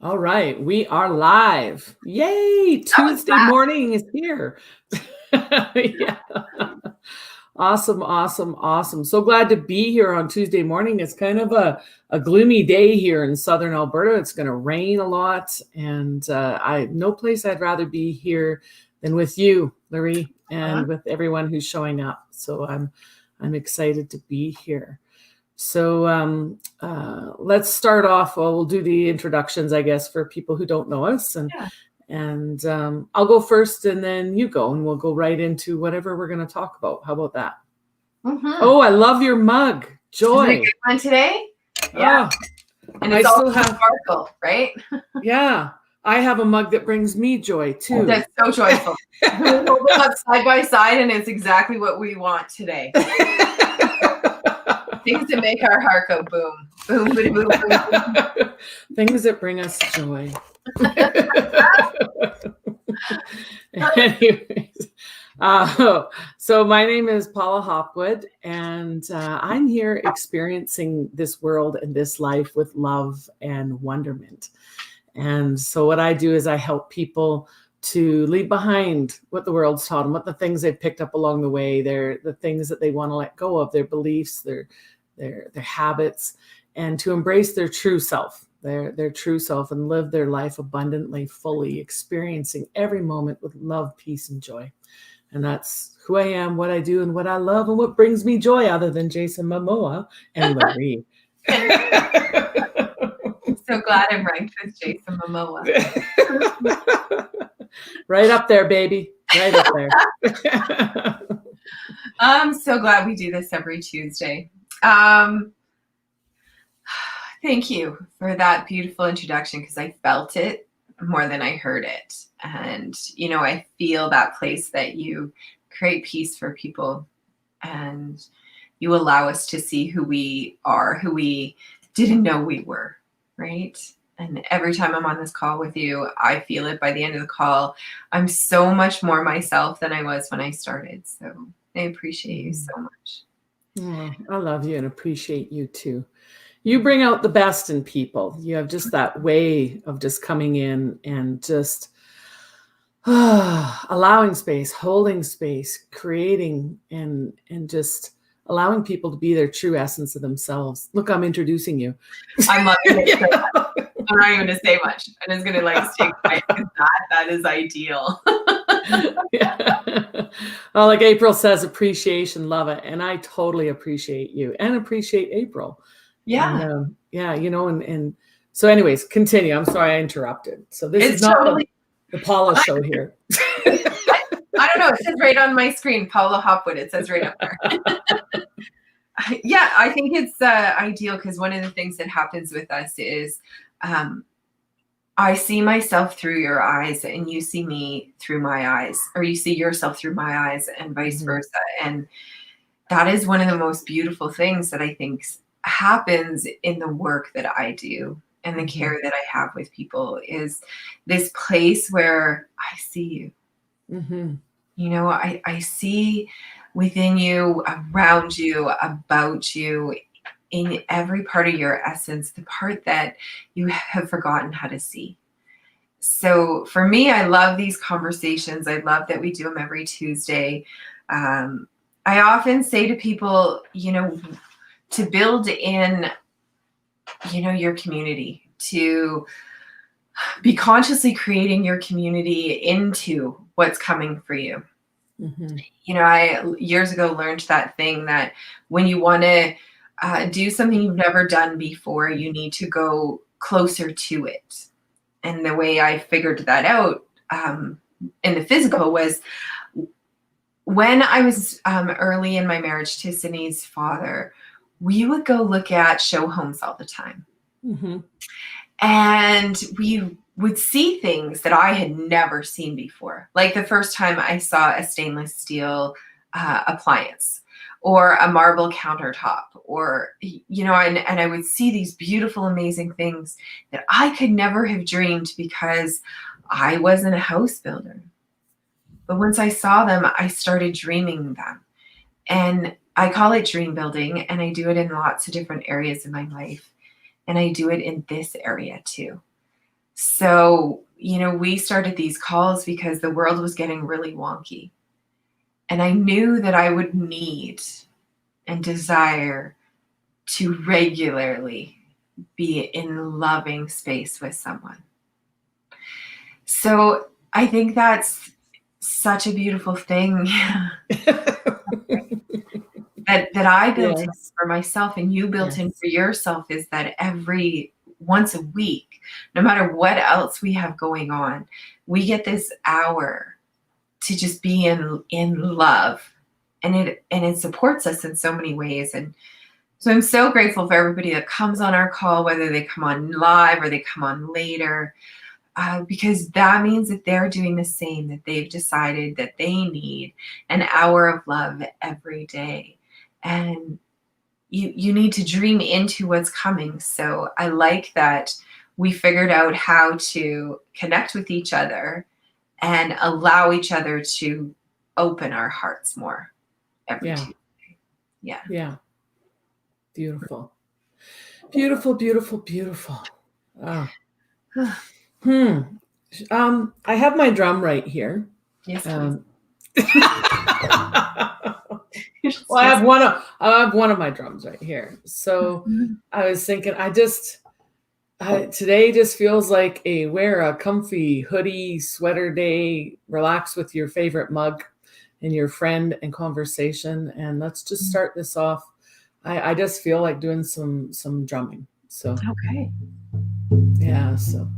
All right, we are live. Yay! Tuesday morning is here. Yeah. Awesome, awesome, awesome. So glad to be here on Tuesday morning. It's kind of a gloomy day here in southern Alberta. It's going to rain a lot, and no place I'd rather be here than with you, Loree, and with everyone who's showing up. So I'm excited to be here. So let's start off. Well, we'll do the introductions, I guess, for people who don't know us. And I'll go first and then you go, and we'll go right into whatever we're going to talk about. How about that? Mm-hmm. Oh, I love your mug. Joy. Is it a good one today? Yeah. Oh, and it's all sparkle, right? Yeah. I have a mug that brings me joy too. That's so joyful. We hold them up side by side, and it's exactly what we want today. Things that make our heart go boom, boom, boom, boom, boom, boom. Things that bring us joy. Anyways, so my name is Paula Hopwood, and I'm here experiencing this world and this life with love and wonderment. And so what I do is I help people to leave behind what the world's taught them, what the things they've picked up along the way, the things that they want to let go of, their beliefs, their habits, and to embrace their true self, their true self, and live their life abundantly, fully, experiencing every moment with love, peace, and joy. And that's who I am, what I do, and what I love, and what brings me joy, other than Jason Momoa and Loree. I'm so glad I'm ranked with Jason Momoa. Right up there, baby. Right up there. I'm so glad we do this every Tuesday. Thank you for that beautiful introduction, because I felt it more than I heard it. And, I feel that place that you create peace for people, and you allow us to see who we are, who we didn't know we were, right? And every time I'm on this call with you, I feel it by the end of the call. I'm so much more myself than I was when I started. So I appreciate you so much. Oh, I love you and appreciate you too. You bring out the best in people. You have just that way of just coming in and just allowing space, holding space, creating, and just allowing people to be their true essence of themselves. Look, I'm introducing you. I'm loving it. So I'm not even going to say much. I'm just going to stay quiet, because that is ideal. Yeah. Well, like April says, appreciation, love it. And I totally appreciate you and appreciate April. Yeah. And, and so anyways, continue. I'm sorry I interrupted. So this is not totally the Paula show here. I don't know. It says right on my screen, Paula Hopwood. It says right up there. Yeah, I think it's ideal, because one of the things that happens with us is I see myself through your eyes, and you see me through my eyes, or you see yourself through my eyes, and vice versa. And that is one of the most beautiful things that I think happens in the work that I do and the care that I have with people, is this place where I see you. Mm-hmm. I see within you, around you, about you, in every part of your essence, the part that you have forgotten how to see. So for me, I love these conversations. I love that we do them every Tuesday. I often say to people, to build in, your community, to be consciously creating your community into what's coming for you. Mm-hmm. I years ago learned that thing that when you want to do something you've never done before, you need to go closer to it. And the way I figured that out in the physical was when I was early in my marriage to Sydney's father, we would go look at show homes all the time. Mm-hmm. And we would see things that I had never seen before. Like the first time I saw a stainless steel appliance, or a marble countertop, or, and I would see these beautiful, amazing things that I could never have dreamed, because I wasn't a house builder. But once I saw them, I started dreaming them. And I call it dream building, and I do it in lots of different areas of my life. And I do it in this area too. So, we started these calls because the world was getting really wonky. And I knew that I would need and desire to regularly be in loving space with someone. So I think that's such a beautiful thing that I built in Yes. for myself and you built in Yes. for yourself, is that once a week, no matter what else we have going on, we get this hour to just be in love. And it supports us in so many ways. And so I'm so grateful for everybody that comes on our call, whether they come on live or they come on later, because that means that they're doing the same, that they've decided that they need an hour of love every day. And you need to dream into what's coming. So I like that we figured out how to connect with each other and allow each other to open our hearts more every Tuesday. Yeah. Yeah. Beautiful. Beautiful, beautiful, beautiful. Ah. I have my drum right here. Yes, please. Well, I have one of my drums right here. So I was thinking, today just feels like wear a comfy hoodie, sweater day, relax with your favorite mug and your friend and conversation. And let's just start this off. I just feel like doing some drumming. So Okay. yeah, so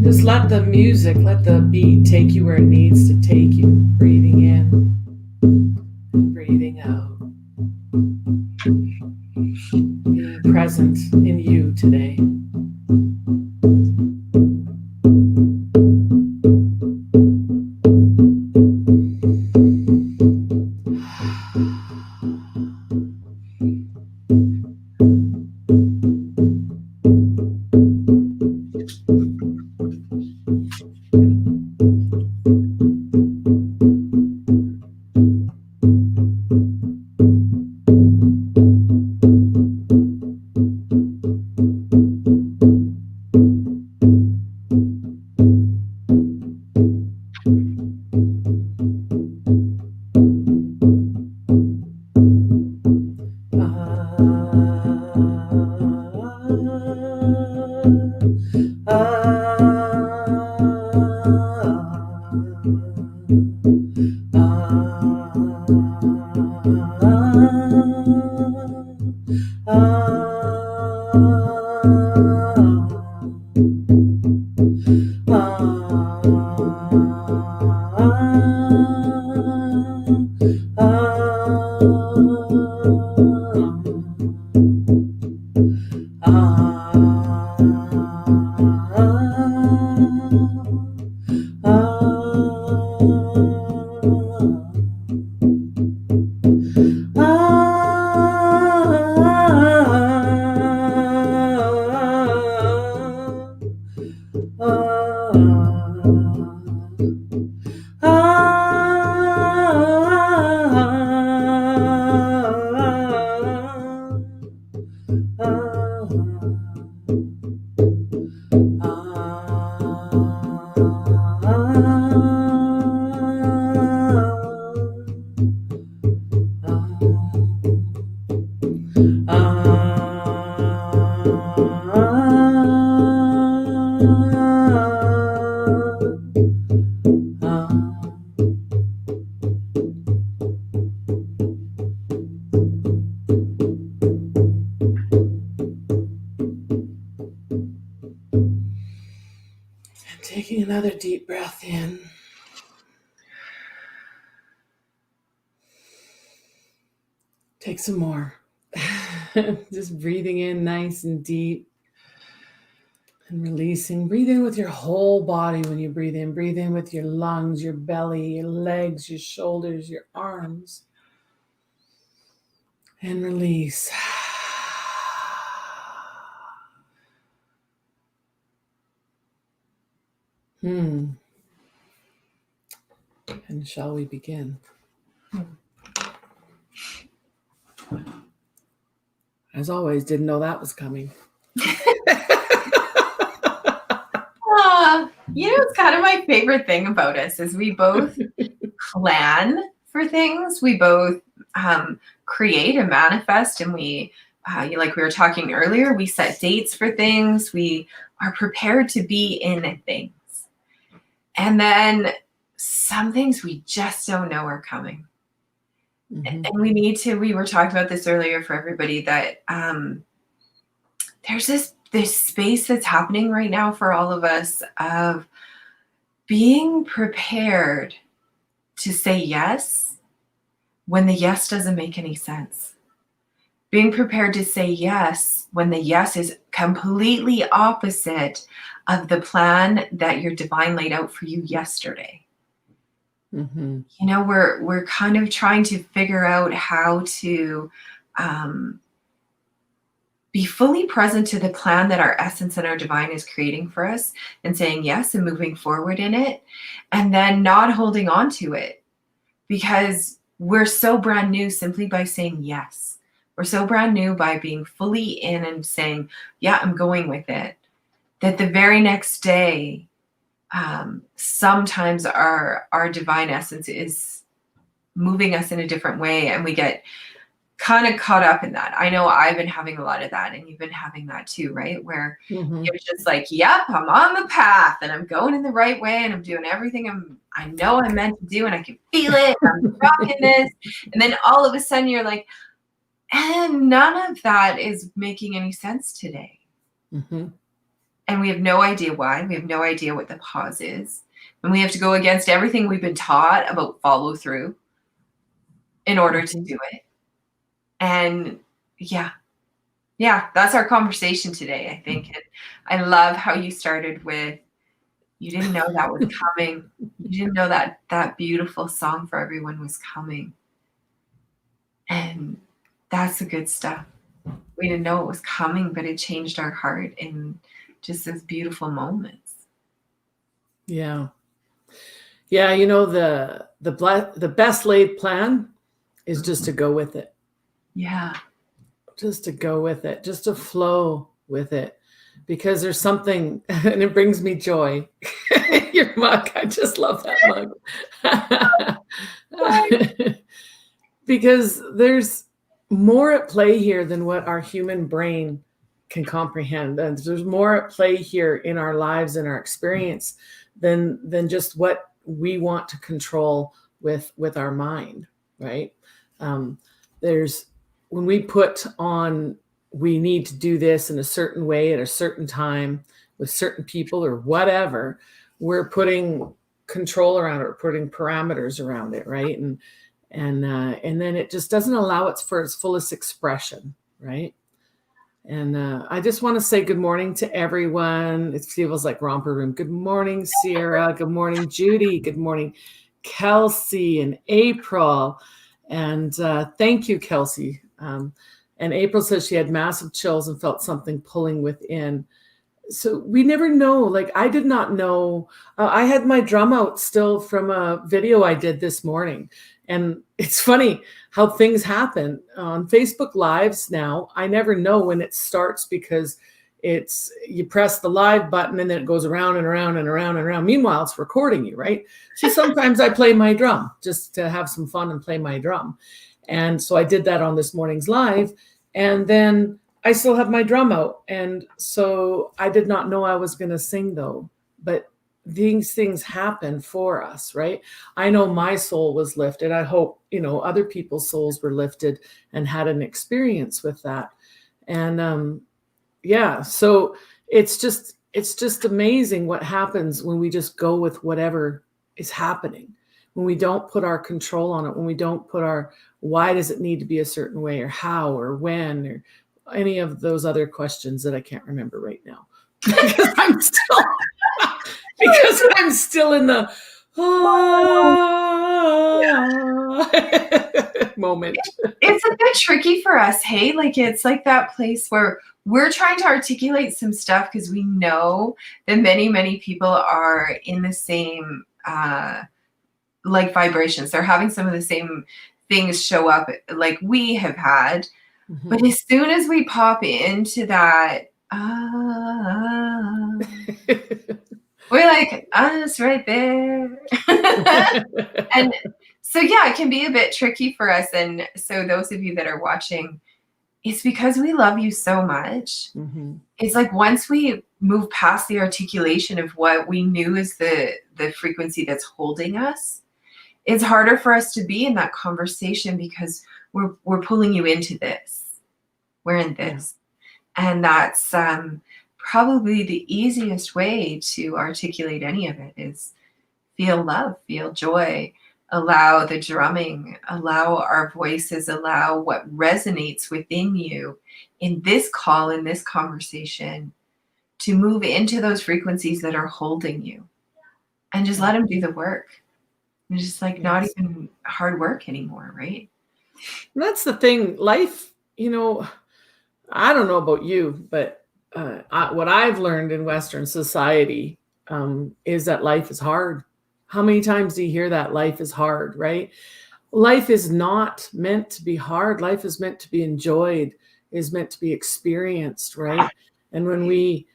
just let the music, let the beat take you where it needs to take you. Breathing in, breathing out. Being present in you today. Taking another deep breath in. Take some more. Just breathing in nice and deep and releasing. Breathe in with your whole body when you breathe in. Breathe in with your lungs, your belly, your legs, your shoulders, your arms. And release. And shall we begin? As always, didn't know that was coming. kind of my favorite thing about us is we both plan for things. We both create and manifest, and we, like we were talking earlier, we set dates for things. We are prepared to be in things. And then some things we just don't know are coming. And we need to, we were talking about this earlier for everybody, that there's this space that's happening right now for all of us of being prepared to say yes when the yes doesn't make any sense. Being prepared to say yes when the yes is completely opposite of the plan that your divine laid out for you yesterday. You know, we're kind of trying to figure out how to be fully present to the plan that our essence and our divine is creating for us, and saying yes and moving forward in it, and then not holding on to it, because we're so brand new simply by saying yes. We're so brand new by being fully in and saying, yeah, I'm going with it, that the very next day, sometimes our divine essence is moving us in a different way, and we get kind of caught up in that. I know I've been having a lot of that, and you've been having that too, right? Where you're just like, yep, I'm on the path and I'm going in the right way and I'm doing everything I know I'm meant to do, and I can feel it. I'm rocking this. And then all of a sudden you're like, and none of that is making any sense today. And we have no idea why. We have no idea what the pause is. And we have to go against everything we've been taught about follow through in order to do it. And yeah, that's our conversation today, I think. And I love how you started with, you didn't know that was coming. You didn't know that beautiful song for everyone was coming. And that's the good stuff. We didn't know it was coming, but it changed our heart in just those beautiful moments. Yeah. Yeah. You know, the best laid plan is just to go with it. Yeah. Just to go with it, just to flow with it, because there's something, and it brings me joy. Your mug, I just love that mug. Because there's more at play here than what our human brain can comprehend. And there's more at play here in our lives and our experience than just what we want to control with our mind, right? When we put on, we need to do this in a certain way at a certain time with certain people or whatever, we're putting control around it, or putting parameters around it, right? And then it just doesn't allow it for its fullest expression, right? And I just want to say good morning to everyone. It feels like romper room. Good morning, Sierra. Good morning, Judy. Good morning, Kelsey and April. And thank you, Kelsey. And April says she had massive chills and felt something pulling within. So we never know. Like, I did not know. I had my drum out still from a video I did this morning. And it's funny how things happen on Facebook Lives now. I never know when it starts, because you press the live button and then it goes around and around and around and around. Meanwhile, it's recording you, right? So sometimes I play my drum just to have some fun and play my drum. And so I did that on this morning's live. And then I still have my drum out. And so I did not know I was going to sing, though. But these things happen for us, right? I know my soul was lifted. I hope, other people's souls were lifted and had an experience with that. And so it's just amazing what happens when we just go with whatever is happening, when we don't put our control on it, when we don't put our, why does it need to be a certain way, or how, or when, or any of those other questions that I can't remember right now. Because I'm still in the moment. It's a bit tricky for us, hey? Like, it's like that place where we're trying to articulate some stuff because we know that many, many people are in the same like vibrations. They're having some of the same things show up like we have had. Mm-hmm. But as soon as we pop into that, we're like, us right there. And so, yeah, it can be a bit tricky for us. And so those of you that are watching, it's because we love you so much. Mm-hmm. It's like once we move past the articulation of what we knew is the frequency that's holding us, it's harder for us to be in that conversation because we're pulling you into this. We're in this. Yeah. And that's probably the easiest way to articulate any of it is feel love, feel joy, allow the drumming, allow our voices, allow what resonates within you in this call, in this conversation, to move into those frequencies that are holding you and just let them do the work. It's just like not even hard work anymore, right? And that's the thing. Life, I don't know about you, but what I've learned in Western society is that life is hard. How many times do you hear that life is hard, right? Life is not meant to be hard. Life is meant to be enjoyed, is meant to be experienced, right? And when we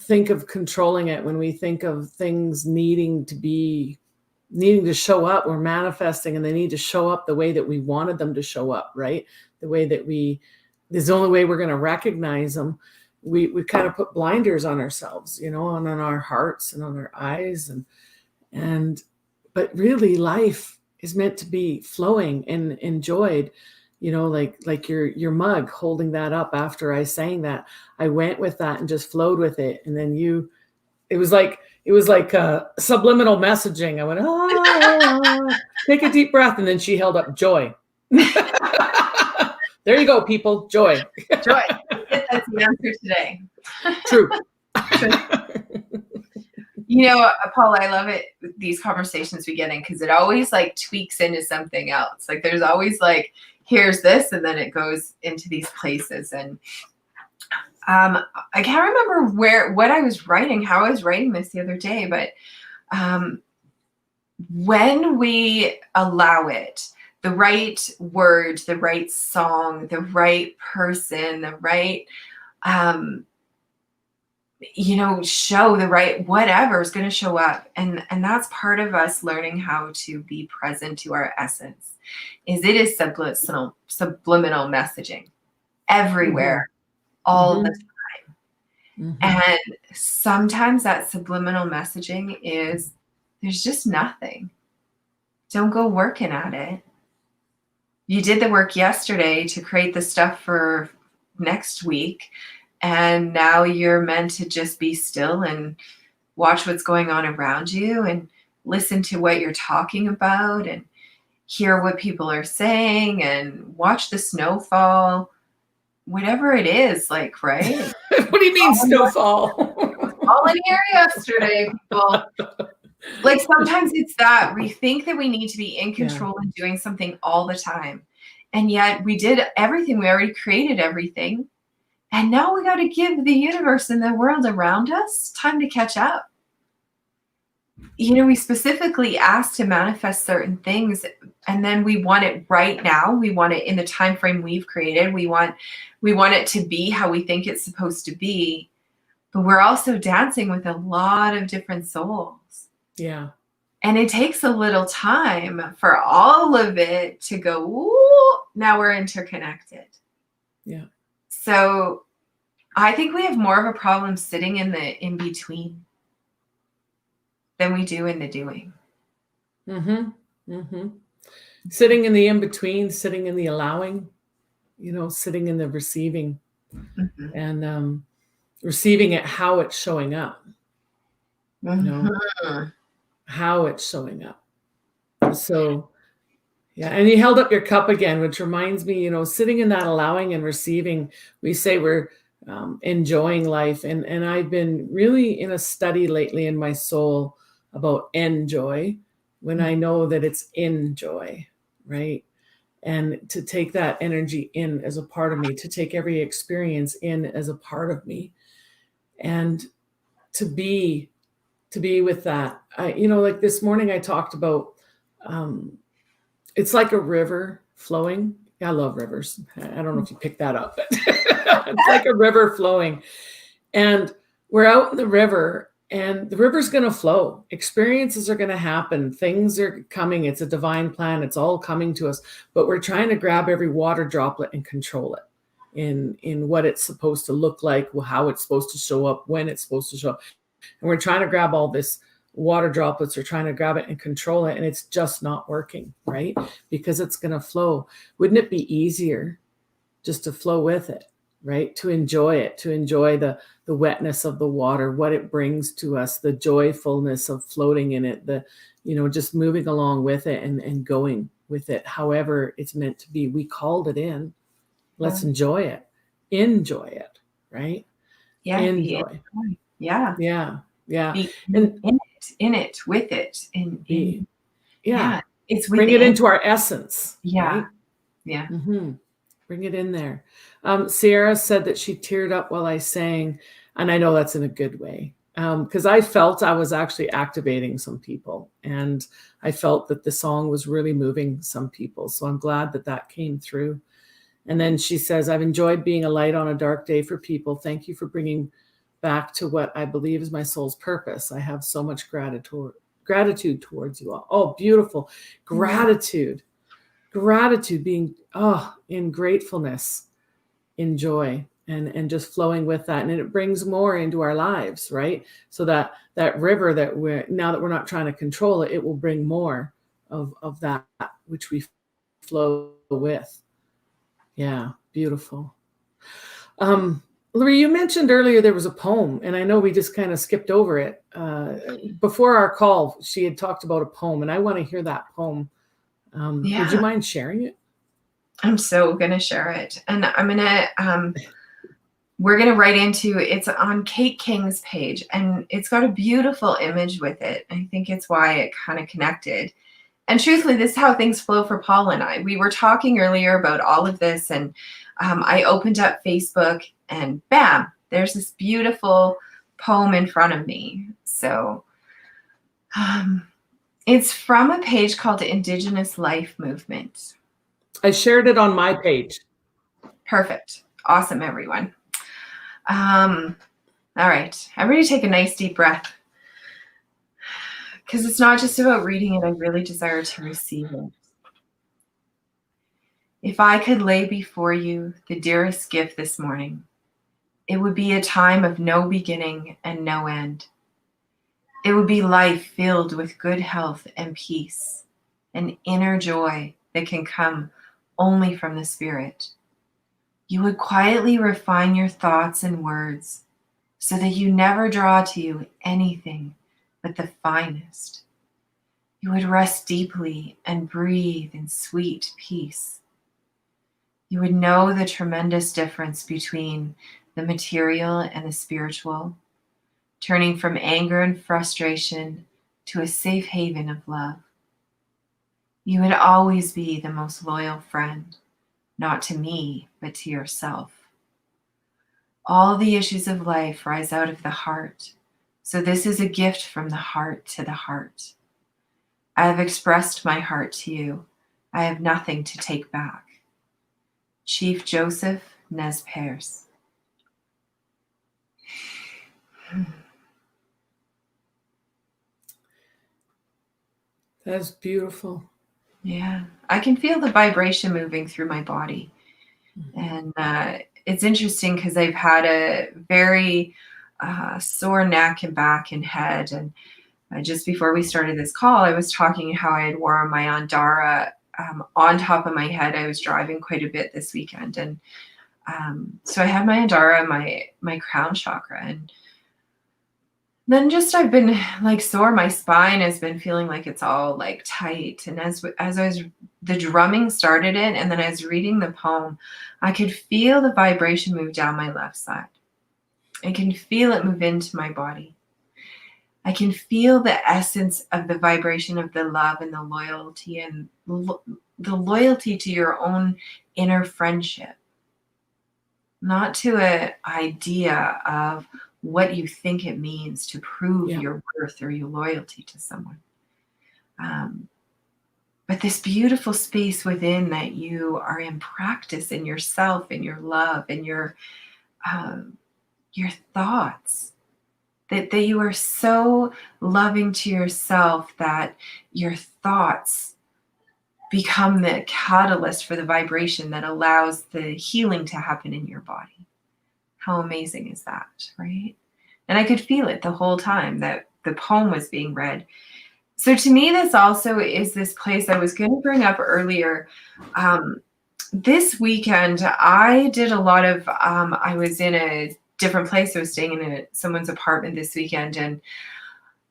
think of controlling it, when we think of things needing to show up, we're manifesting, and they need to show up the way that we wanted them to show up, right? The way that there's the only way we're going to recognize them. We kind of put blinders on ourselves, and on our hearts and on our eyes, but really life is meant to be flowing and enjoyed, like your mug, holding that up after I sang that. I went with that and just flowed with it. And then it was like subliminal messaging. I went, take a deep breath. And then she held up joy. There you go, people. Joy. Joy. That's the answer today. True. Paula, I love it, these conversations we get in, because it always like tweaks into something else. Like there's always like, here's this, and then it goes into these places. And I can't remember what I was writing, how I was writing this the other day, but when we allow it, the right word, the right song, the right person, the right, show, the right whatever is going to show up. And that's part of us learning how to be present to our essence. It is subliminal messaging everywhere, all the time. Mm-hmm. And sometimes that subliminal messaging is, there's just nothing. Don't go working at it. You did the work yesterday to create the stuff for next week. And now you're meant to just be still and watch what's going on around you and listen to what you're talking about and hear what people are saying and watch the snowfall, whatever it is, like, right? What do you mean snowfall? All in here yesterday, people. Like sometimes it's that we think that we need to be in control and doing something all the time. And yet we did everything. We already created everything. And now we got to give the universe and the world around us time to catch up. We specifically asked to manifest certain things, and then we want it right now. We want it in the time frame we've created. We want it to be how we think it's supposed to be. But we're also dancing with a lot of different souls. Yeah. And it takes a little time for all of it to go, ooh, now we're interconnected. Yeah. So I think we have more of a problem sitting in the in-between than we do in the doing. Mm-hmm. Mm-hmm. Sitting in the in-between, sitting in the allowing, sitting in the receiving, and receiving it how it's showing up. How it's showing up. So, yeah. And you held up your cup again, which reminds me, sitting in that allowing and receiving, we say we're enjoying life. And I've been really in a study lately in my soul about enjoy, when I know that it's in joy, right? And to take that energy in as a part of me, to take every experience in as a part of me, and to be with that. Like this morning I talked about, it's like a river flowing. I love rivers. I don't know if you picked that up, but it's like a river flowing. And we're out in the river And the river's going to flow. Experiences are going to happen. Things are coming. It's a divine plan. It's all coming to us. But we're trying to grab every water droplet and control it in what it's supposed to look like, how it's supposed to show up, when it's supposed to show up. And we're trying to grab all this water droplets. We're trying to grab it and control it. And it's just not working, right? Because it's going to flow. Wouldn't it be easier just to flow with it, right? To enjoy it, to enjoy the wetness of the water, what it brings to us, the joyfulness of floating in it, the, just moving along with it and going with it, however it's meant to be. We called it in. Let's enjoy it. Enjoy it, right? Yeah. Enjoy. Yeah. Yeah. Yeah. Be And in it, with it. Yeah. It's bring it into our essence. Yeah. Right? Yeah. Mm-hmm. Bring it in there. Sierra said that she teared up while I sang, and I know that's in a good way, because I felt I was actually activating some people, and I felt that the song was really moving some people. So I'm glad that came through. And then she says, I've enjoyed being a light on a dark day for people. Thank you for bringing back to what I believe is my soul's purpose. I have so much gratitude towards you all. Oh, beautiful. Gratitude. Gratitude, being in gratefulness, in joy, and just flowing with that. And it brings more into our lives, right? So that river that we're not trying to control it, it will bring more of that which we flow with. Yeah, beautiful. Loree, you mentioned earlier there was a poem, and I know we just kind of skipped over it. Before our call, she had talked about a poem, and I want to hear that poem. Would you mind sharing it? I'm so going to share it. And I'm going to, we're going to write into, it's on Kate King's page, and it's got a beautiful image with it. I think it's why it kind of connected. And truthfully, this is how things flow for Paul and I. We were talking earlier about all of this, and I opened up Facebook, and bam, there's this beautiful poem in front of me. So it's from a page called Indigenous Life Movement. I shared it on my page. Perfect. Awesome, everyone. All right. Everybody take a nice deep breath, because it's not just about reading it. I really desire to receive it. If I could lay before you the dearest gift this morning, it would be a time of no beginning and no end. It would be life filled with good health and peace, an inner joy that can come only from the Spirit. You would quietly refine your thoughts and words so that you never draw to you anything but the finest. You would rest deeply and breathe in sweet peace. You would know the tremendous difference between the material and the spiritual, turning from anger and frustration to a safe haven of love. You would always be the most loyal friend, not to me, but to yourself. All the issues of life rise out of the heart, so this is a gift from the heart to the heart. I have expressed my heart to you. I have nothing to take back. Chief Joseph Nez Perce. That's beautiful. Yeah, I can feel the vibration moving through my body. And it's interesting because I've had a very sore neck and back and head. And just before we started this call, I was talking how I had worn my Andara on top of my head. I was driving quite a bit this weekend. And so I had my Andara, my crown chakra. And then I've been like sore. My spine has been feeling like it's all like tight. And as the drumming started it, and then I was reading the poem, I could feel the vibration move down my left side. I can feel it move into my body. I can feel the essence of the vibration of the love and the loyalty, and the loyalty to your own inner friendship, not to an idea of what you think it means to prove your worth or your loyalty to someone. But this beautiful space within that you are in practice in yourself, in your love, in your thoughts. that you are so loving to yourself that your thoughts become the catalyst for the vibration that allows the healing to happen in your body. How amazing is that, right? And I could feel it the whole time that the poem was being read. So to me, this also is this place I was going to bring up earlier. This weekend, I did a lot of, I was in a different place. I was staying in someone's apartment this weekend, and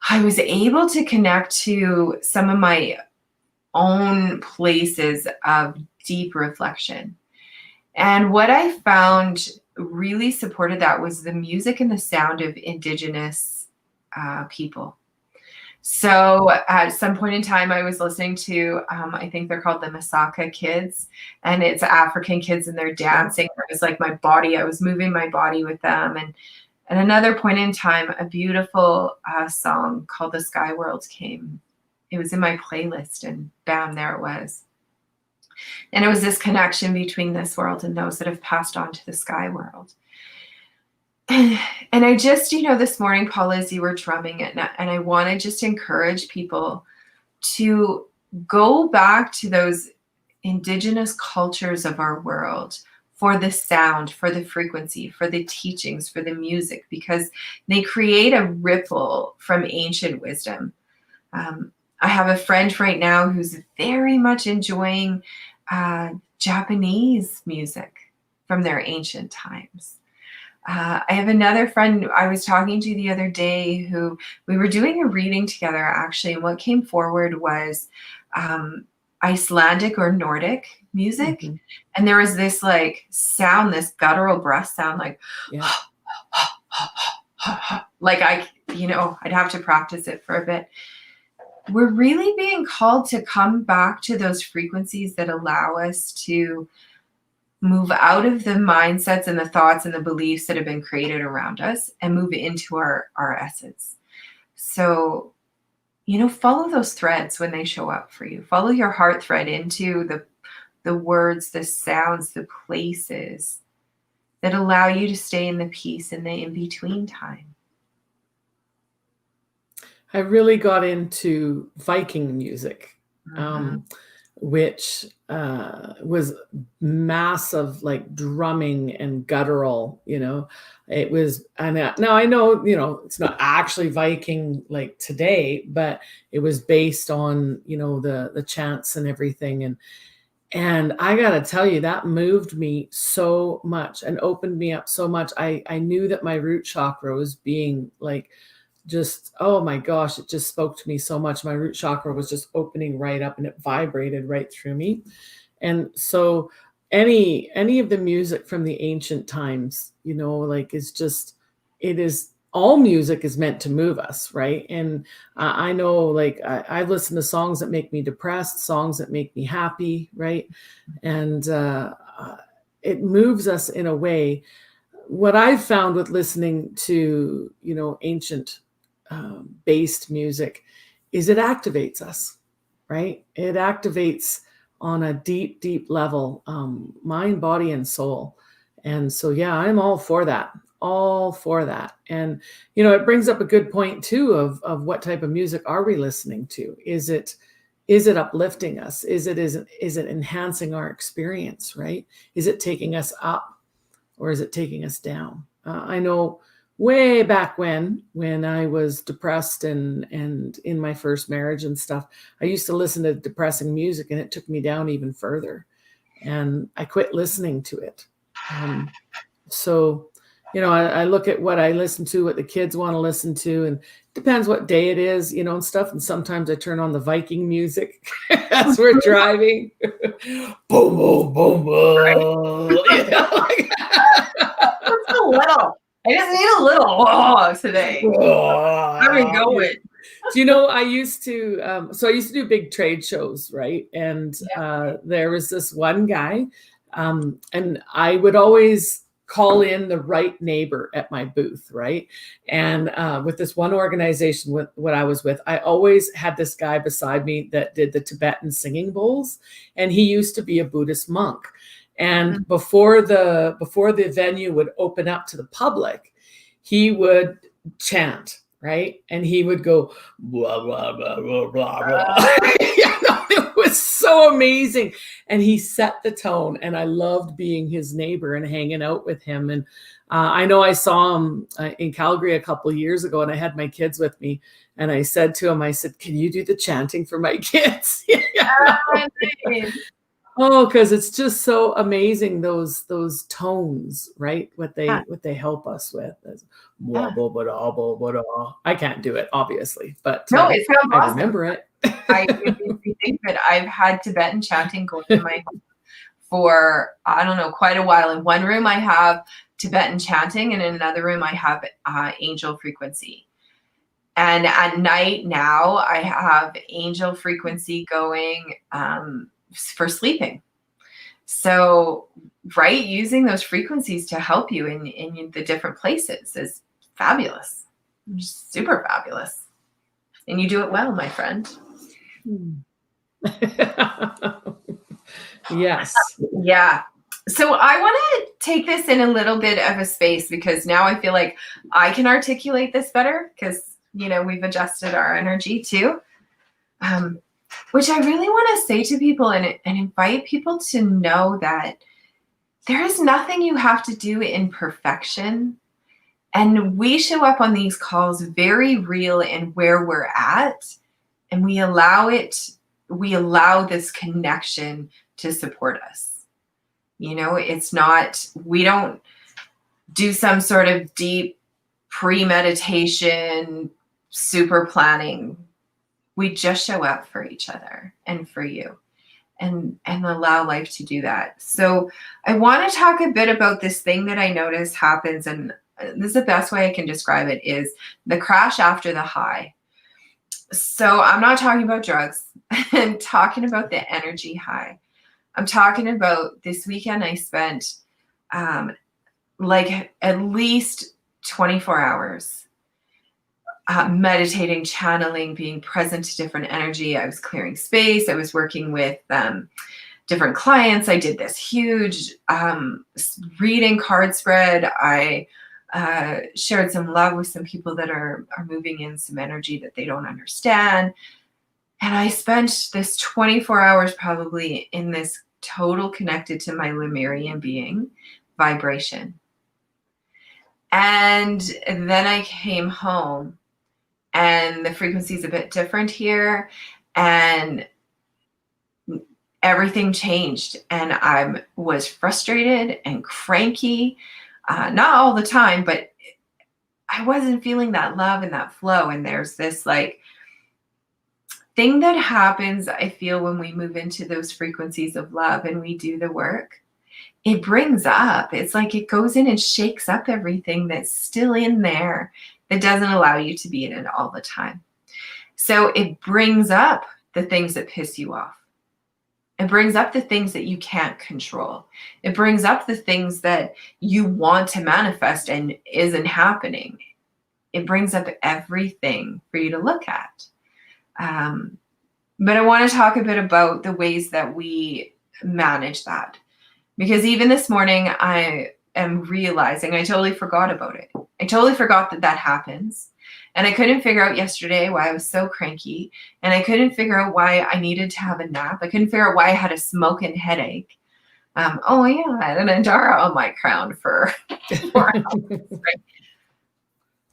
I was able to connect to some of my own places of deep reflection. And what I found really supported that was the music and the sound of Indigenous people. So at some point in time, I was listening to, I think they're called the Masaka kids, and it's African kids and they're dancing. It was like my body, I was moving my body with them. And at another point in time, a beautiful song called The Sky World came. It was in my playlist, and bam, there it was. And it was this connection between this world and those that have passed on to the sky world. And I just, this morning, Paula, as you were drumming it, and I want to just encourage people to go back to those Indigenous cultures of our world for the sound, for the frequency, for the teachings, for the music, because they create a ripple from ancient wisdom. I have a friend right now who's very much enjoying Japanese music from their ancient times. I have another friend I was talking to the other day who we were doing a reading together, actually, and what came forward was Icelandic or Nordic music. Mm-hmm. And there was this like sound, this guttural breath sound, like, yeah. Like I'd have to practice it for a bit. We're really being called to come back to those frequencies that allow us to move out of the mindsets and the thoughts and the beliefs that have been created around us and move into our essence. So, follow those threads when they show up for you. Follow your heart thread into the words, the sounds, the places that allow you to stay in the peace and the in-between time. I really got into Viking music, which was massive, like drumming and guttural, it was, and now I know, it's not actually Viking like today, but it was based on, the chants and everything. And I got to tell you, that moved me so much and opened me up so much. I knew that my root chakra was being like, just, oh my gosh, it just spoke to me so much. My root chakra was just opening right up and it vibrated right through me. And so any of the music from the ancient times, it's just, it is, all music is meant to move us, right? And I know, like, I've listened to songs that make me depressed, songs that make me happy, right? And it moves us in a way. What I've found with listening to, ancient based music is it activates us, right? It activates on a deep, deep level, mind, body, and soul. And so, yeah, I'm all for that. And, it brings up a good point too of what type of music are we listening to? Is it uplifting us? Is it enhancing our experience, right? Is it taking us up or is it taking us down? I know way back when I was depressed and in my first marriage and stuff, I used to listen to depressing music and it took me down even further. And I quit listening to it. So, I look at what I listen to, what the kids want to listen to, and it depends what day it is, and stuff. And sometimes I turn on the Viking music as we're driving. Boom, boom, boom, boom. Just a little. I just need a little today. How are we going? I used to, do big trade shows, right? And there was this one guy, and I would always call in the right neighbor at my booth, right? And with this one organization, with what I was with, I always had this guy beside me that did the Tibetan singing bowls, and he used to be a Buddhist monk. And before the venue would open up to the public, he would chant, right? And he would go blah blah blah blah blah blah. It was so amazing, and he set the tone. And I loved being his neighbor and hanging out with him. And I know I saw him in Calgary a couple of years ago, and I had my kids with me. And I said to him, I said, "Can you do the chanting for my kids?" Oh, because it's just so amazing, those tones, right? What they help us with. Blah, blah, blah, blah, blah, blah. I can't do it, obviously, but no, it sounds I awesome. remember it. I think that I've had Tibetan chanting going in my home for, I don't know, quite a while. In one room I have Tibetan chanting, and in another room I have angel frequency. And at night now I have angel frequency going for sleeping. So, right, using those frequencies to help you in the different places is fabulous. Just super fabulous. And you do it well, my friend. Yes. Yeah. So I want to take this in a little bit of a space, because now I feel like I can articulate this better, because, we've adjusted our energy too. Which I really want to say to people and invite people to know that there is nothing you have to do in perfection. And we show up on these calls very real in where we're at, and we allow this connection to support us. It's not, we don't do some sort of deep pre-meditation, super planning. We just show up for each other and for you, and allow life to do that. So I want to talk a bit about this thing that I notice happens, and this is the best way I can describe it, is the crash after the high. So I'm not talking about drugs. I'm talking about the energy high. I'm talking about this weekend I spent like at least 24 hours meditating, channeling, being present to different energy. I was clearing space. I was working with different clients. I did this huge reading card spread. I shared some love with some people that are moving in some energy that they don't understand. And I spent this 24 hours probably in this total connected to my Lemurian being vibration. And then I came home, and the frequency is a bit different here, and everything changed, and I was frustrated and cranky, not all the time, but I wasn't feeling that love and that flow. And there's this like thing that happens, I feel, when we move into those frequencies of love and we do the work. It brings up, it's like it goes in and shakes up everything that's still in there that doesn't allow you to be in it all the time. So it brings up the things that piss you off. It brings up the things that you can't control. It brings up the things that you want to manifest and isn't happening. It brings up everything for you to look at. But I want to talk a bit about the ways that we manage that. Because even this morning, I am realizing I totally forgot about it. I totally forgot that happens. And I couldn't figure out yesterday why I was so cranky. And I couldn't figure out why I needed to have a nap. I couldn't figure out why I had a smoking headache. Oh, yeah, I had an Andara on my crown for 4 hours. Right?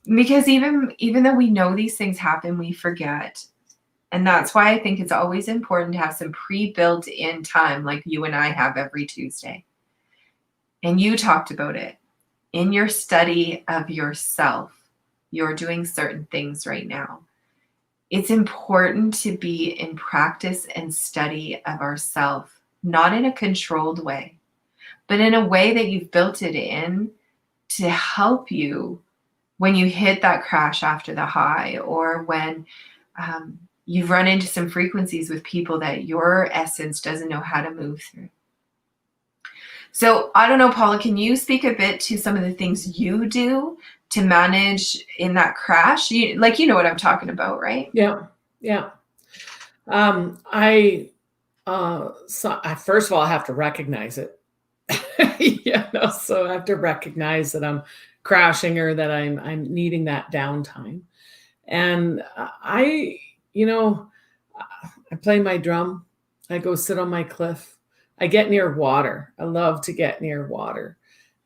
Because even though we know these things happen, we forget. And that's why I think it's always important to have some pre-built in time, like you and I have every Tuesday. And you talked about it. In your study of yourself, you're doing certain things right now. It's important to be in practice and study of ourself, not in a controlled way, but in a way that you've built it in to help you when you hit that crash after the high, or when you've run into some frequencies with people that your essence doesn't know how to move through. So I don't know, Paula, can you speak a bit to some of the things you do to manage in that crash? You know what I'm talking about, right? Yeah. So first of all, I have to recognize it. So I have to recognize that I'm crashing or that I'm needing that downtime. And I, you know, I play my drum. I go sit on my cliff. I get near water. I love to get near water,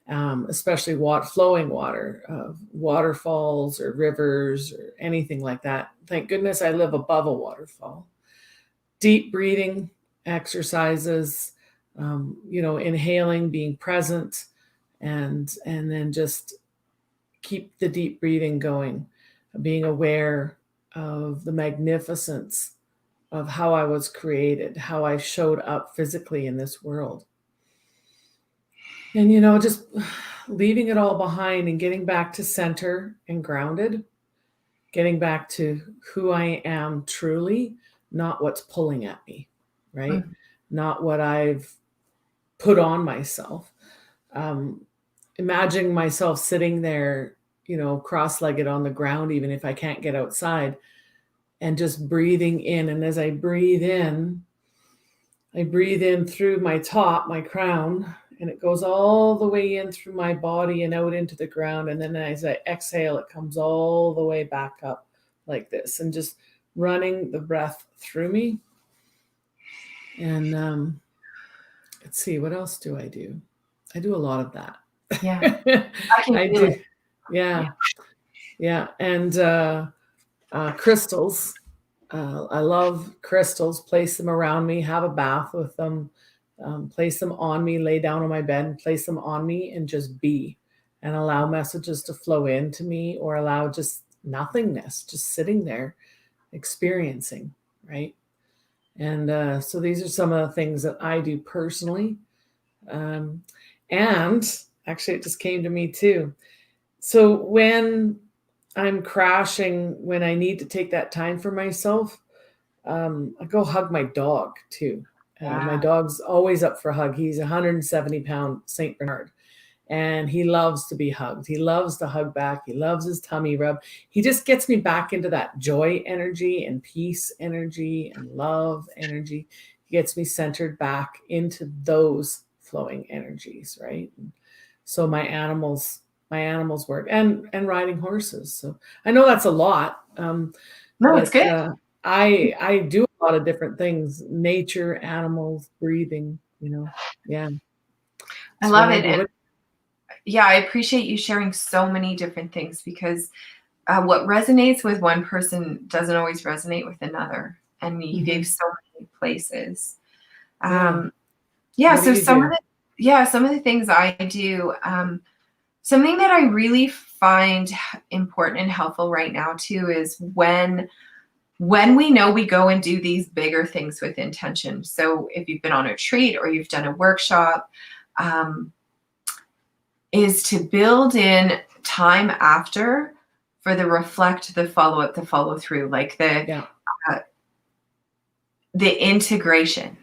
especially flowing water, waterfalls or rivers or anything like that. Thank goodness I live above a waterfall. Deep breathing exercises, inhaling, being present, and then just keep the deep breathing going, being aware of the magnificence of how I was created, how I showed up physically in this world. And, just leaving it all behind and getting back to center and grounded, getting back to who I am truly, not what's pulling at me, right? Mm-hmm. Not what I've put on myself. Imagining myself sitting there, cross-legged on the ground, even if I can't get outside, and just breathing in. And as I breathe in through my top, my crown, and it goes all the way in through my body and out into the ground. And then as I exhale, it comes all the way back up like this, and just running the breath through me. And let's see, what else do? I do a lot of that. Yeah. I do. Yeah. And crystals. I love crystals. Place them around me, have a bath with them, place them on me, lay down on my bed, place them on me, and just be, and allow messages to flow into me, or allow just nothingness, just sitting there experiencing, right? And so these are some of the things that I do personally. And actually, it just came to me too. So when I'm crashing, when I need to take that time for myself, I go hug my dog too. My dog's always up for a hug. He's 170-pound Saint Bernard, and he loves to be hugged. He loves to hug back. He loves his tummy rub. He just gets me back into that joy energy and peace energy and love energy. He gets me centered back into those flowing energies, right? And so my animals work, and riding horses. So I know that's a lot. No, it's good. I do a lot of different things: nature, animals, breathing. Yeah. I love it. And yeah, I appreciate you sharing so many different things, because what resonates with one person doesn't always resonate with another. And you gave so many places. So some of the things I do, something that I really find important and helpful right now too is when we know we go and do these bigger things with intention. So if you've been on a retreat or you've done a workshop, is to build in time after for the reflect, the follow up, the follow through, like the integration.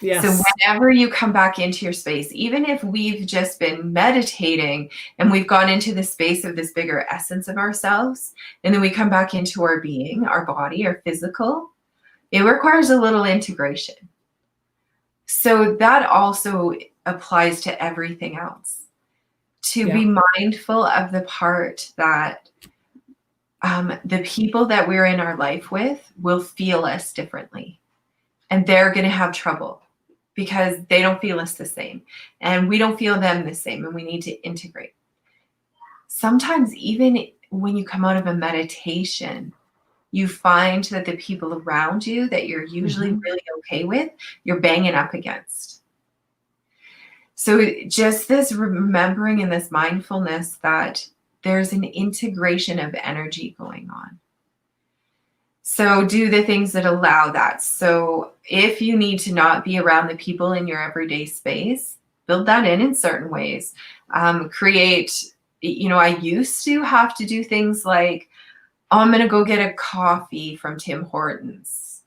Yes. So whenever you come back into your space, even if we've just been meditating and we've gone into the space of this bigger essence of ourselves, and then we come back into our being, our body, our physical, it requires a little integration. So that also applies to everything else. To be mindful of the part that the people that we're in our life with will feel us differently. And they're going to have trouble because they don't feel us the same. And we don't feel them the same. And we need to integrate. Sometimes even when you come out of a meditation, you find that the people around you that you're usually really okay with, you're banging up against. So just this remembering and this mindfulness that there's an integration of energy going on. So do the things that allow that. So if you need to not be around the people in your everyday space, build that in certain ways. Create, I used to have to do things like, I'm going to go get a coffee from Tim Hortons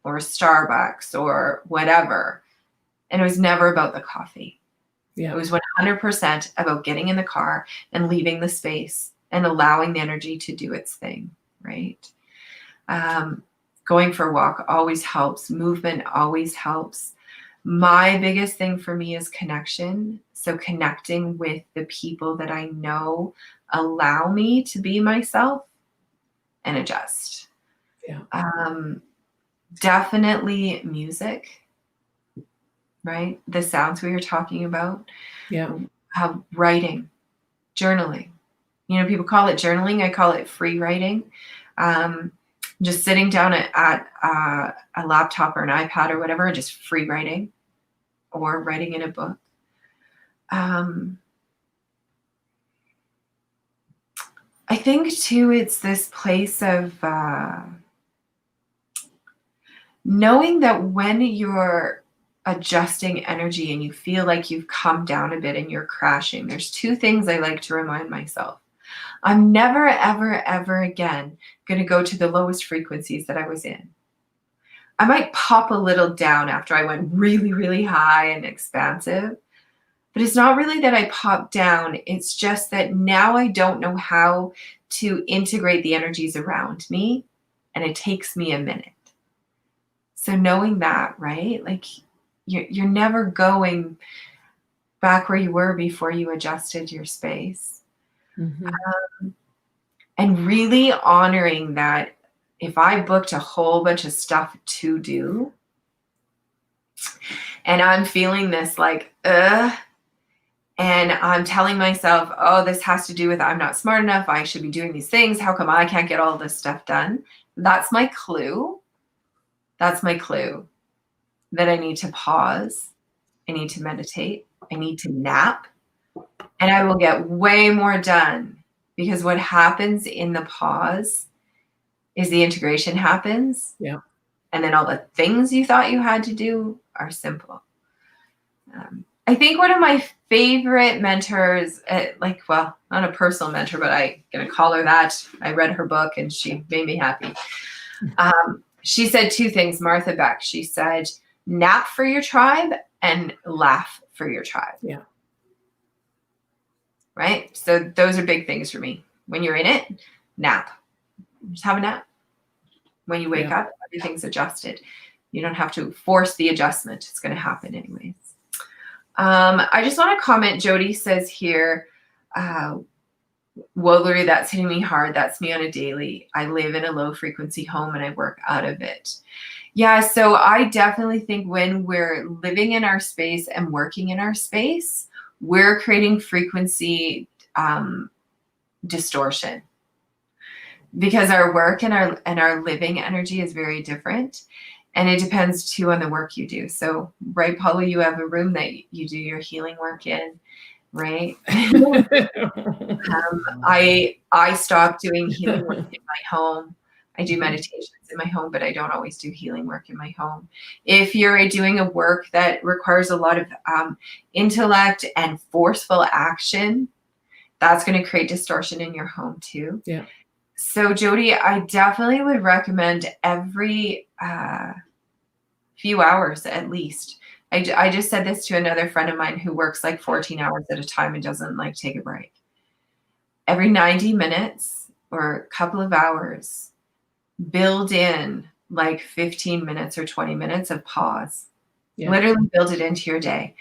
or Starbucks or whatever. And it was never about the coffee. Yeah. It was 100% about getting in the car and leaving the space and allowing the energy to do its thing, right? Going for a walk always helps. Movement always helps. My biggest thing for me is connection. So connecting with the people that I know allow me to be myself and adjust. Yeah. Definitely music, right? The sounds we were talking about. Yeah. Writing, journaling. You know, people call it journaling. I call it free writing. Just sitting down at a laptop or an iPad or whatever, and just free writing or writing in a book. I think too, it's this place of knowing that when you're adjusting energy and you feel like you've come down a bit and you're crashing, there's two things I like to remind myself. I'm never, ever, ever again going to go to the lowest frequencies that I was in. I might pop a little down after I went really, really high and expansive, but it's not really that I popped down. It's just that now I don't know how to integrate the energies around me, and it takes me a minute. So knowing that, right? Like you're never going back where you were before you adjusted your space. Mm-hmm. And really honoring that if I booked a whole bunch of stuff to do and I'm feeling this like, and I'm telling myself, oh, this has to do with I'm not smart enough. I should be doing these things. How come I can't get all this stuff done? That's my clue. That's my clue that I need to pause. I need to meditate. I need to nap. And I will get way more done, because what happens in the pause is the integration happens. Yeah. And then all the things you thought you had to do are simple. I think one of my favorite mentors, well, not a personal mentor, but I'm going to call her that. I read her book and she made me happy. She said two things, Martha Beck. She said, nap for your tribe and laugh for your tribe. Yeah. Right? So those are big things for me. When you're in it, nap. Just have a nap. When you wake up, everything's adjusted. You don't have to force the adjustment. It's going to happen anyways. I just want to comment. Jody says here, whoa, Loree, that's hitting me hard. That's me on a daily. I live in a low frequency home and I work out of it. Yeah, so I definitely think when we're living in our space and working in our space, we're creating frequency distortion, because our work and our living energy is very different. And it depends too on the work you do. So, right, Paula, you have a room that you do your healing work in, right? I stopped doing healing work in my home. I do meditations in my home, but I don't always do healing work in my home. If you're doing a work that requires a lot of intellect and forceful action, that's going to create distortion in your home too. Yeah. So, Jody, I definitely would recommend every few hours at least. I just said this to another friend of mine who works like 14 hours at a time and doesn't like take a break. Every 90 minutes or a couple of hours, build in like 15 minutes or 20 minutes of pause. Yeah. Literally build it into your day.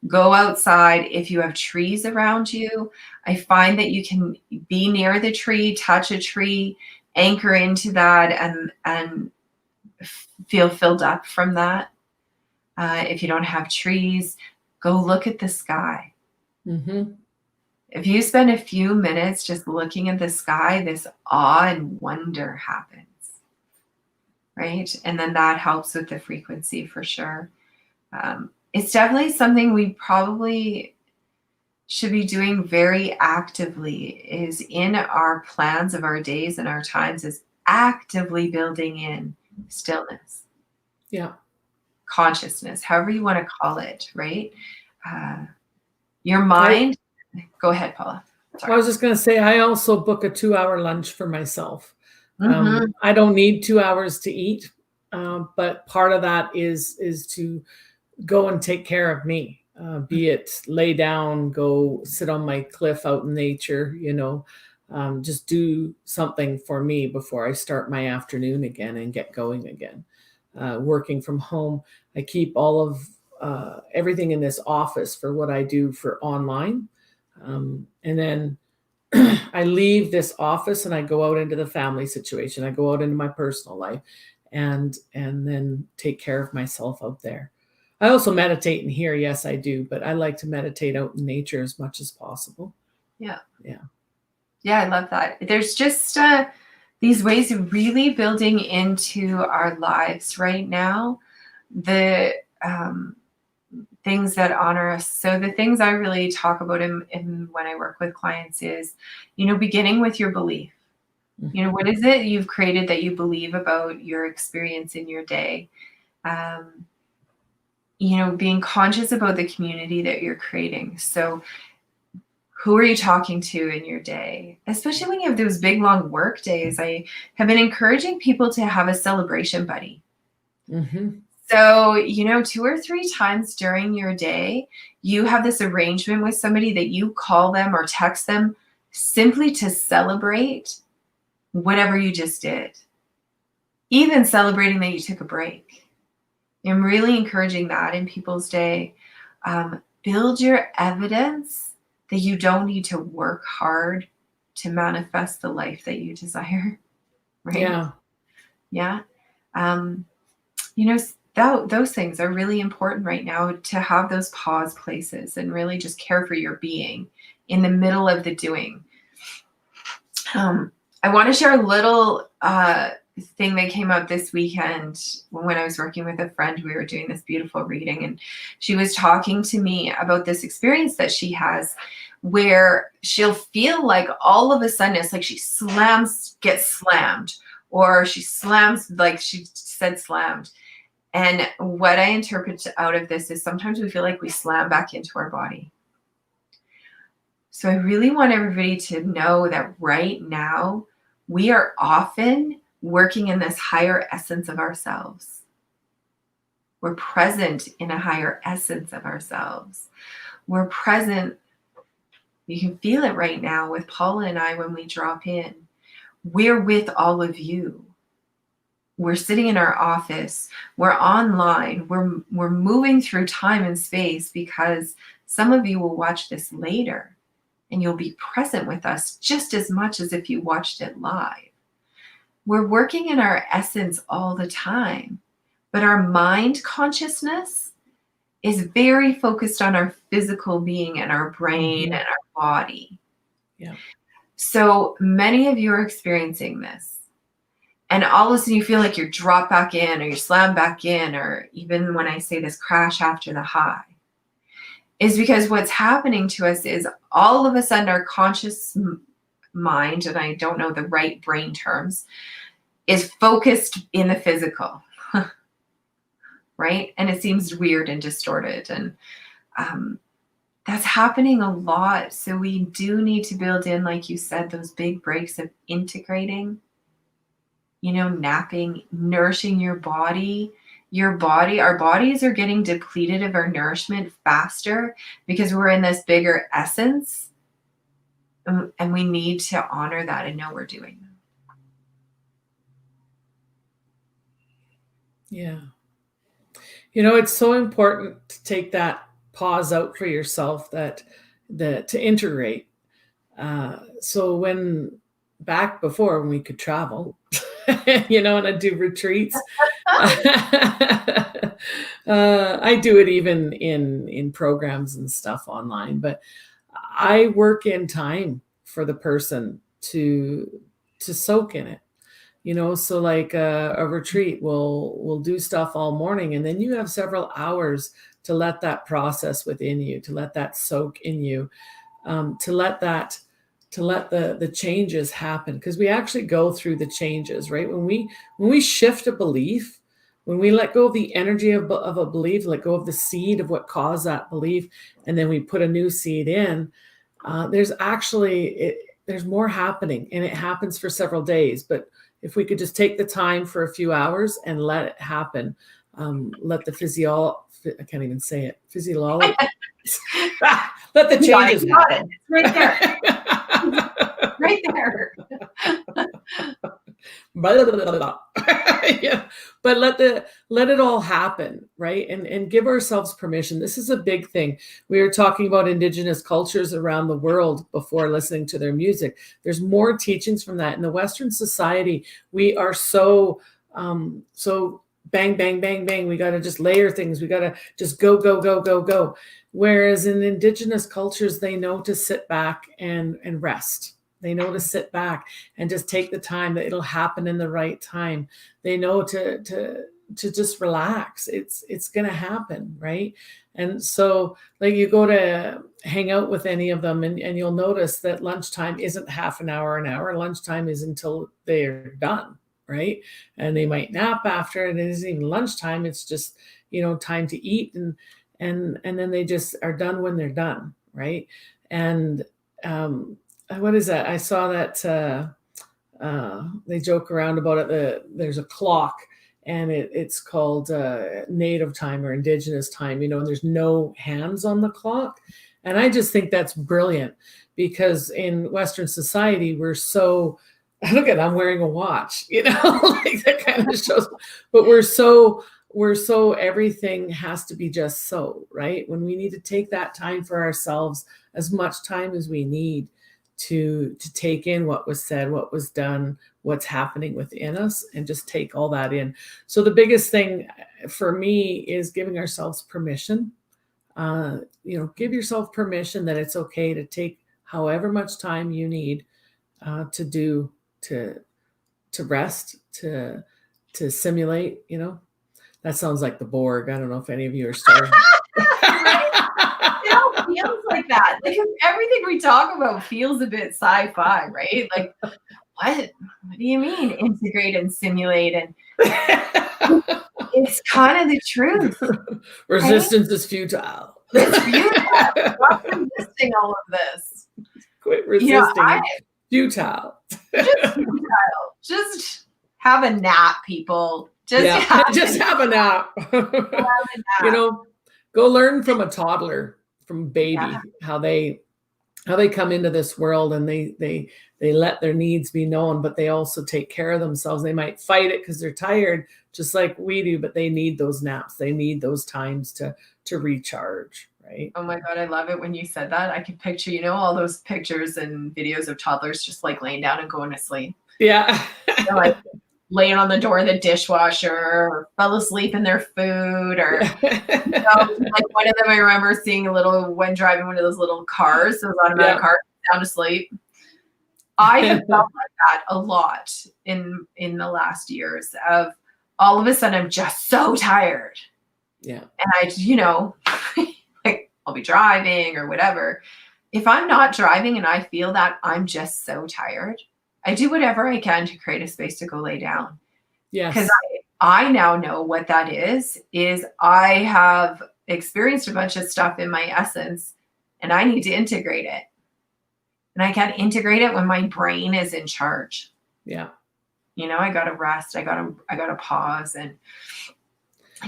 Go outside. If you have trees around you, I find that you can be near the tree, touch a tree, anchor into that, and feel filled up from that. If you don't have trees, go look at the sky. Mm-hmm. If you spend a few minutes just looking at the sky, this awe and wonder happens, right? And then that helps with the frequency for sure. It's definitely something we probably should be doing very actively, is in our plans of our days and our times, is actively building in stillness. Yeah. Consciousness, however you want to call it, right? Your mind. Go ahead, Paula. Sorry. I was just going to say, I also book a 2-hour lunch for myself. Mm-hmm. I don't need 2 hours to eat, but part of that is to go and take care of me, be it lay down, go sit on my cliff out in nature, just do something for me before I start my afternoon again and get going again. Working from home, I keep all of everything in this office for what I do for online. And then I leave this office and I go out into the family situation. I go out into my personal life and then take care of myself out there. I also meditate in here. Yes, I do. But I like to meditate out in nature as much as possible. Yeah. Yeah. Yeah, I love that. There's just these ways of really building into our lives right now, the things that honor us. So the things I really talk about in when I work with clients is, beginning with your belief. What is it you've created that you believe about your experience in your day? Being conscious about the community that you're creating. So who are you talking to in your day? Especially when you have those big, long work days. I have been encouraging people to have a celebration buddy. Mm-hmm. So, 2 or 3 times during your day, you have this arrangement with somebody that you call them or text them simply to celebrate whatever you just did. Even celebrating that you took a break. I'm really encouraging that in people's day. Build your evidence that you don't need to work hard to manifest the life that you desire. Right? Yeah. Yeah. Those things are really important right now, to have those pause places and really just care for your being in the middle of the doing. I want to share a little thing that came up this weekend when I was working with a friend. We were doing this beautiful reading, and she was talking to me about this experience that she has where she'll feel like all of a sudden it's like she gets slammed, or she slams, like she said, slammed. And what I interpret out of this is sometimes we feel like we slam back into our body. So I really want everybody to know that right now we are often working in this higher essence of ourselves. We're present in a higher essence of ourselves. We're present. You can feel it right now with Paula and I when we drop in. We're with all of you. We're sitting in our office. We're online. We're moving through time and space because some of you will watch this later and you'll be present with us just as much as if you watched it live. We're working in our essence all the time, but our mind consciousness is very focused on our physical being and our brain and our body. Yeah. So many of you are experiencing this. And all of a sudden you feel like you're dropped back in, or you're slammed back in, or even when I say this, crash after the high, is because what's happening to us is all of a sudden our conscious mind, and I don't know the right brain terms, is focused in the physical, right? And it seems weird and distorted. And that's happening a lot. So we do need to build in, like you said, those big breaks of integrating, napping, nourishing your body. Our bodies are getting depleted of our nourishment faster because we're in this bigger essence. And we need to honor that and know we're doing that. Yeah. It's so important to take that pause out for yourself, that to integrate. So back before when we could travel, and I'd do retreats. I do it even in programs and stuff online, but I work in time for the person to soak in it. So like a retreat, we'll do stuff all morning, and then you have several hours to let that process within you, to let that soak in you, to let the changes happen, because we actually go through the changes, right? When we shift a belief, when we let go of the energy of a belief, let go of the seed of what caused that belief, and then we put a new seed in, there's more happening, and it happens for several days. But if we could just take the time for a few hours and let it happen, let the I can't even say it, physiology, let the changes happen. It's right there. Right there. Blah, blah, blah, blah. Yeah. But let it all happen, right? And give ourselves permission. This is a big thing. We were talking about Indigenous cultures around the world before listening to their music. There's more teachings from that. In the Western society, we are so bang, bang, bang, bang. We got to just layer things. We got to just go, go, go, go, go. Whereas in Indigenous cultures, they know to sit back and rest. They know to sit back and just take the time, that it'll happen in the right time. They know to just relax. It's going to happen, right? And so, like, you go to hang out with any of them, and you'll notice that lunchtime isn't half an hour, an hour. Lunchtime is until they're done, right? And they might nap after, and it isn't even lunchtime. It's just, time to eat, and then they just are done when they're done, right? And what is that? I saw that they joke around about it. There's a clock, and it's called native time or indigenous time, and there's no hands on the clock. And I just think that's brilliant, because in Western society, we're so, look at, I'm wearing a watch, like that kind of shows, but we're so everything has to be just so, right? When we need to take that time for ourselves, as much time as we need to take in what was said, what was done, what's happening within us, and just take all that in. So the biggest thing for me is giving ourselves permission. Give yourself permission that it's okay to take however much time you need to rest, to simulate. That sounds like the Borg. I don't know if any of you are starting. It feels like that. Like, everything we talk about feels a bit sci-fi, right? Like, what do you mean integrate and simulate? And it's kind of the truth. Resistance is futile. It's futile. Stop resisting all of this. Quit resisting. Futile. Just futile. Just have a nap, people. Just have a nap. Go learn from a toddler, from a baby, how they come into this world, and they let their needs be known, but they also take care of themselves. They might fight it because they're tired, just like we do, but they need those naps. They need those times to recharge, right? Oh my God, I love it when you said that. I can picture, all those pictures and videos of toddlers just like laying down and going to sleep. Yeah. Like laying on the door of the dishwasher, or fell asleep in their food, or like one of them I remember seeing when driving one of those little cars, those automatic cars, down to sleep. I have felt like that a lot in the last years, of all of a sudden I'm just so tired. Yeah. And I like, I'll be driving or whatever. If I'm not driving and I feel that I'm just so tired, I do whatever I can to create a space to go lay down. Yes. Because I now know what that is I have experienced a bunch of stuff in my essence, and I need to integrate it. And I can't integrate it when my brain is in charge. Yeah. I got to rest. I got to pause. And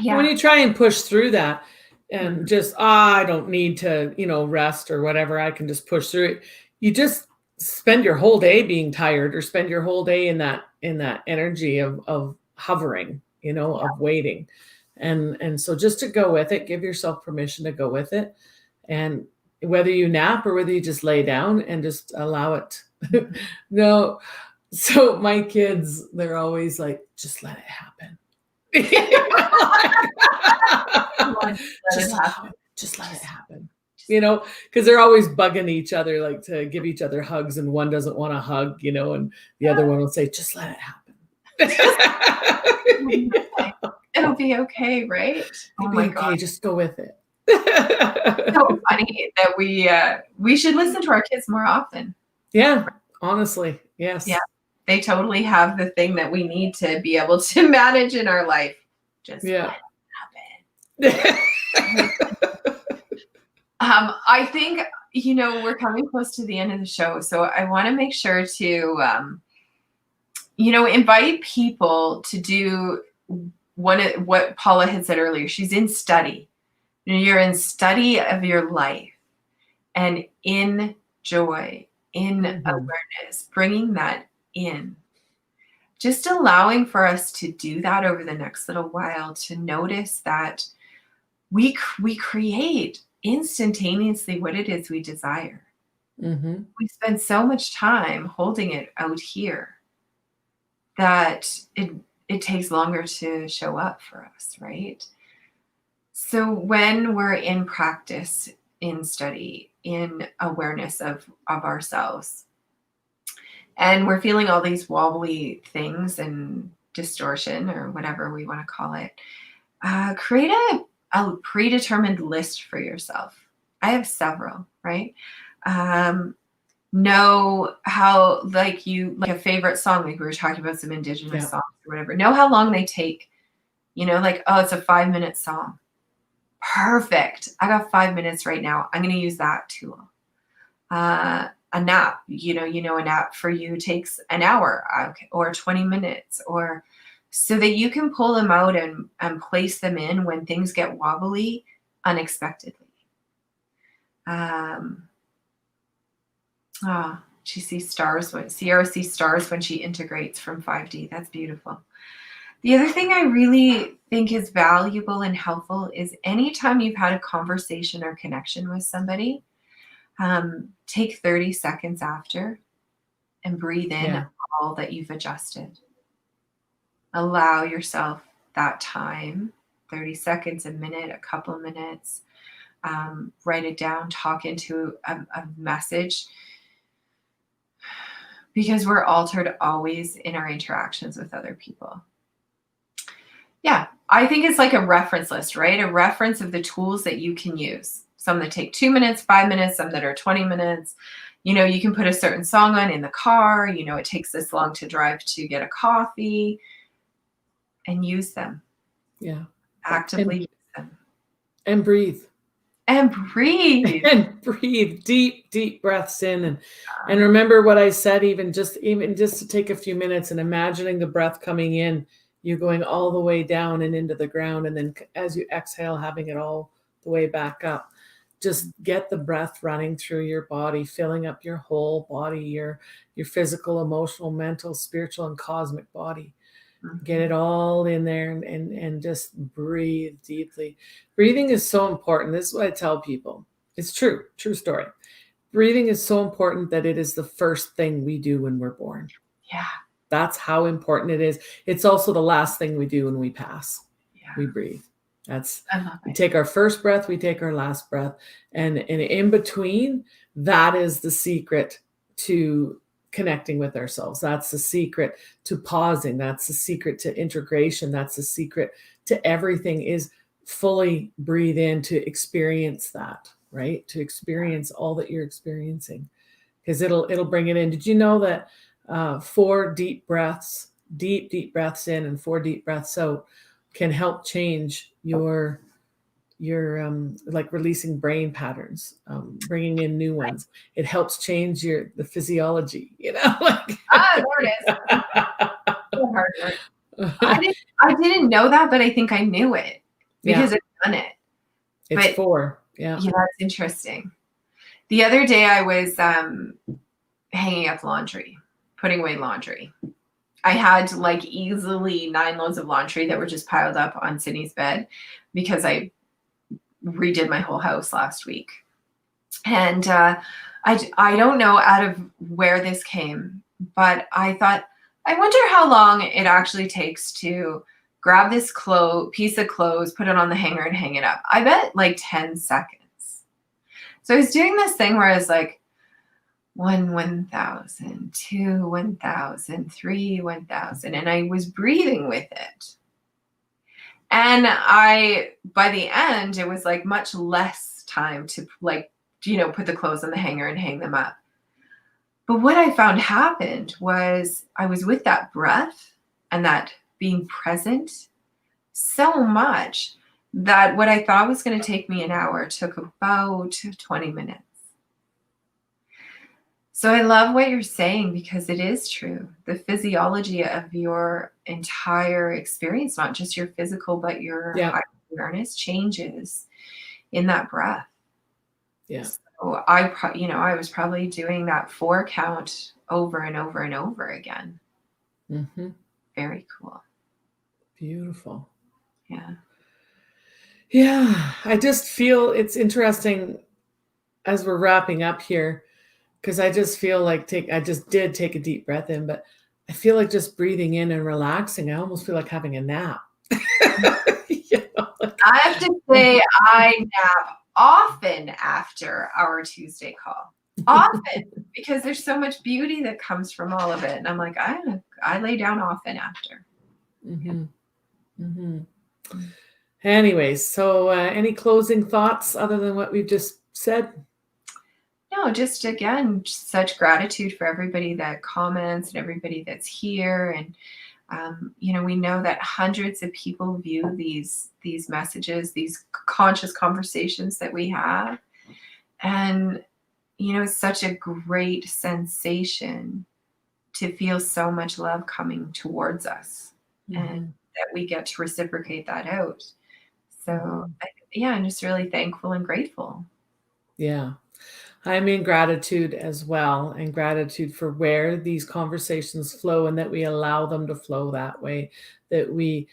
when you try and push through that and just, I don't need to, rest or whatever, I can just push through it. You just spend your whole day being tired, or spend your whole day in that energy of hovering, of waiting. And so just to go with it, give yourself permission to go with it. And whether you nap or whether you just lay down and just allow it. No. So my kids, they're always like, just let it happen. Just let it happen. Because they're always bugging each other, like to give each other hugs, and one doesn't want a hug, and the other one will say, just let it happen. It'll be okay, right? Oh my God. Just go with it. So funny that we should listen to our kids more often. Yeah, honestly. Yes. Yeah. They totally have the thing that we need to be able to manage in our life. Just let it happen. I think, we're coming close to the end of the show, so I want to make sure to, invite people to do what Paula had said earlier. She's in study. You're in study of your life, and in joy, in awareness, bringing that in. just allowing for us to do that over the next little while, to notice that we create instantaneously what it is we desire. Mm-hmm. We spend so much time holding it out here that it takes longer to show up for us, right? So when we're in practice, in study, in awareness of ourselves, and we're feeling all these wobbly things and distortion or whatever we want to call it, create a predetermined list for yourself. I have several, right? Know how, like a favorite song, like we were talking about some Indigenous songs or whatever, know how long they take, like, oh, it's a 5-minute song. Perfect. I got 5 minutes right now. I'm going to use that tool. A nap, a nap for you takes an hour, or 20 minutes, or so that you can pull them out and place them in when things get wobbly unexpectedly. She sees stars Sierra sees stars when she integrates from 5D. That's beautiful. The other thing I really think is valuable and helpful is anytime you've had a conversation or connection with somebody, take 30 seconds after and breathe in all that you've adjusted. Allow yourself that time, 30 seconds, a minute, a couple of minutes. Write it down, talk into a message, because we're altered always in our interactions with other people. Yeah, I think it's like a reference list, right? A reference of the tools that you can use. Some that take 2 minutes, 5 minutes, some that are 20 minutes. You can put a certain song on in the car. It takes this long to drive to get a coffee, and use them. Yeah. Actively use them. And breathe. And breathe. And breathe. Deep, deep breaths in. And remember what I said, even just to take a few minutes and imagining the breath coming in, you going all the way down and into the ground. And then as you exhale, having it all the way back up. Just get the breath running through your body, filling up your whole body, your physical, emotional, mental, spiritual, and cosmic body. Mm-hmm. Get it all in there and just breathe deeply. Breathing is so important. This is what I tell people. It's true story. Breathing is so important that it is the first thing we do when we're born. Yeah. That's how important it is. It's also the last thing we do when we pass. Yeah. We breathe. We take our first breath, we take our last breath. And in between, that is the secret to connecting with ourselves. That's the secret to pausing. That's the secret to integration. That's the secret to everything, is fully breathe in to experience that, right? To experience all that you're experiencing, because it'll bring it in. Did you know that 4 deep breaths in and 4 deep breaths out can help change your like releasing brain patterns, bringing in new ones. It helps change the physiology, Like, there it is. I didn't know that, but I think I knew it because I've done it. It's 4. Yeah. Yeah, that's interesting. The other day I was hanging up laundry, putting away laundry. I had like easily 9 loads of laundry that were just piled up on Sydney's bed because I redid my whole house last week. And I don't know out of where this came, but I thought, I wonder how long it actually takes to grab this piece of clothes, put it on the hanger and hang it up. I bet like 10 seconds. So I was doing this thing where I was like, 1,000, 2, 1,000, 3, 1,000. And I was breathing with it. And by the end, it was like much less time to put the clothes on the hanger and hang them up. But what I found happened was I was with that breath and that being present so much that what I thought was going to take me an hour took about 20 minutes. So I love what you're saying, because it is true. The physiology of your entire experience, not just your physical, but your awareness, changes in that breath. Yeah. So I was probably doing that 4 count over and over and over again. Mm-hmm. Very cool. Beautiful. Yeah. Yeah. I just feel it's interesting as we're wrapping up here, because I just feel like I just did take a deep breath in, but I feel like just breathing in and relaxing. I almost feel like having a nap. I have to say, I nap often after our Tuesday call. Often, because there's so much beauty that comes from all of it. And I'm like, I lay down often after. Mm-hmm. Mm-hmm. Anyways, so any closing thoughts other than what we've just said? No, just again, such gratitude for everybody that comments and everybody that's here. And we know that hundreds of people view these messages, these conscious conversations that we have. And, it's such a great sensation to feel so much love coming towards us, and that we get to reciprocate that out. So, I'm just really thankful and grateful. Yeah. I'm in gratitude as well, and gratitude for where these conversations flow and that we allow them to flow that way, that we,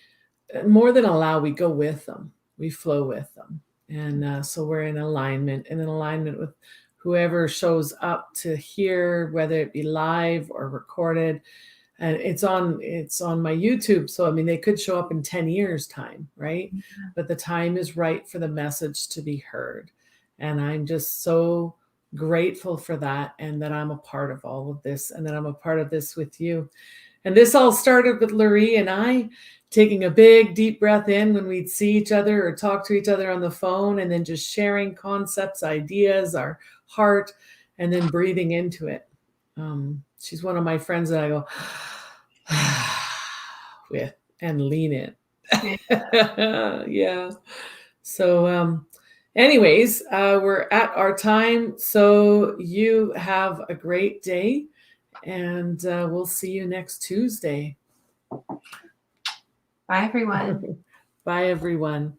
more than allow, we go with them, we flow with them. And so we're in alignment with whoever shows up to hear, whether it be live or recorded. And it's on my YouTube. So, I mean, they could show up in 10 years time, right? Yeah. But the time is right for the message to be heard. And I'm just so grateful for that, and that I'm a part of all of this, and that I'm a part of this with you. And this all started with Loree and I taking a big deep breath in when we'd see each other or talk to each other on the phone, and then just sharing concepts, ideas, our heart, and then breathing into it. She's one of my friends that I go with and lean in. Yeah. So anyways, we're at our time. So you have a great day, and we'll see you next Tuesday. Bye, everyone. Bye, everyone.